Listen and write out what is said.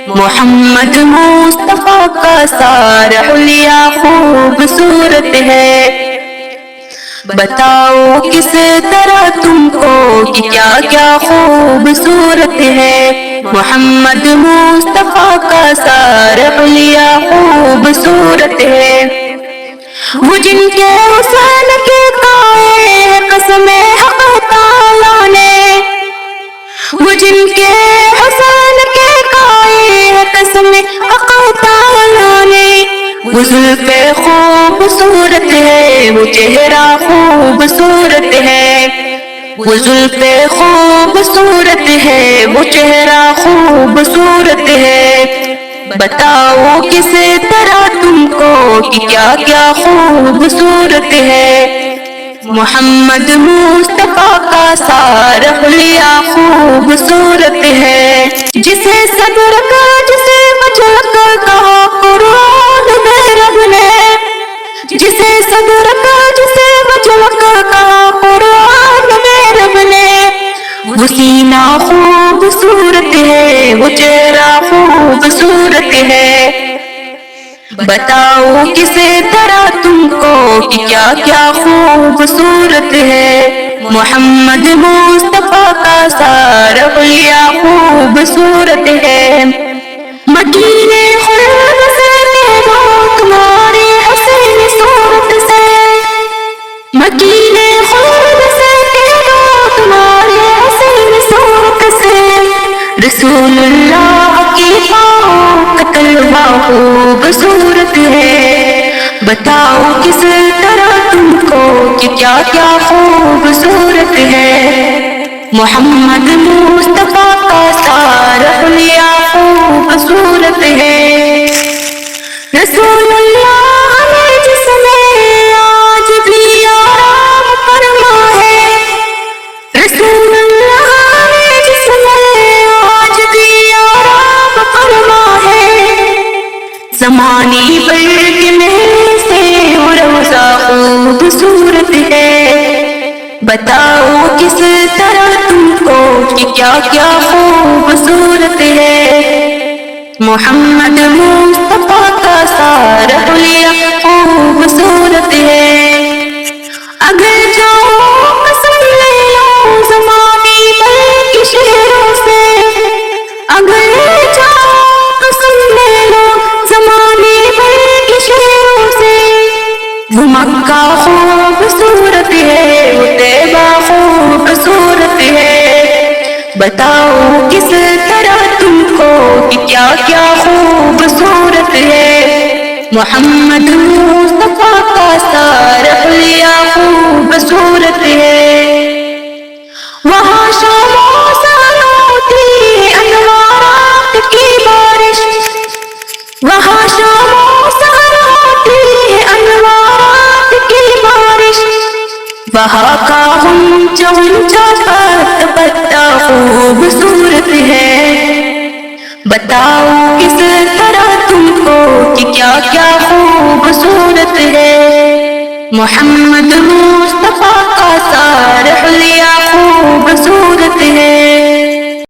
محمد مصطفیٰ کا سارا حلیہ خوبصورت ہے، بتاؤ کس طرح تم کو کہ کیا کیا خوبصورت ہے۔ محمد مصطفیٰ کا سارا حلیہ خوبصورت ہے، وہ جن کے حسن کے قائل قسم حق تعالیٰ نے، وہ جن کے حسن کے قائل قسم حق تعالیٰ نے، وہ زلف خوبصورت ہے، وہ چہرہ خوبصورت ہے، وہ زلف خوبصورت ہے، وہ چہرہ خوبصورت ہے، بتاؤ کس طرح تم کو کہ کیا کیا خوبصورت ہے۔ محمد مصطفیٰ کا سارا حلیہ خوبصورت ہے، جسے صدر کا جسے بچا کر کہا قرآن میں رب نے، جسے صدر کا جسے بچا کر کہا قرآن میں رب نے، وہ سینہ خوبصورت ہے، وہ چہرہ خوبصورت ہے، بتاؤ کس طرح تم کو کہ کیا کیا خوبصورت ہے۔ محمد مصطفیٰ کا سارا حلیہ خوبصورت ہے، مکینے خلد سے کہنا تمہاری حسین صورت سے، مکینے خلد سے کہنا تمہاری حسین صورت سے، رسول اللہ کی قتلوا خوبصورت ہے، بتاؤ کس طرح تم کو کہ کیا کیا خوبصورت ہے۔ محمد مصطفیٰ کا سارا حلیہ خوبصورت ہے، رسول اللہ نے جس میں آج بھی آرام فرما ہے، رسول اللہ نے جس میں آج بھی آرام فرما ہے، زمانے بھر کے محل سے وہ روضہ خوبصورت ہے، بتاؤ کس طرح تم کو کہ کیا کیا خوبصورت ہے۔ محمد مصطفیٰ کا سارا حلیہ خوبصورت ہے، اگر جاؤ قسم لے لو زمانے بھر کے شہروں سے، اگر جاؤ قسم لے لو زمانے بھر کے شہروں سے، وہ مکہ خوبصورت ہے، وہ طیبہ خوبصورت ہے، بتاؤ کس طرح تم کو کہ کیا کیا خوبصورت ہے۔ محمد مصطفیٰ کا سارا حلیہ خوبصورت ہے، وہاں شام و سحر ہوتی ہے انوارات کی بارش، وہاں شام و سحر ہوتی ہے انوارات کی بارش، وہاں کا غنچہ پتا پتا خوبصورت ہے، بتاؤ کس طرح تم کو کہ کیا کیا خوبصورت ہے۔ محمد مصطفیٰ کا سارا حلیہ خوبصورت ہے۔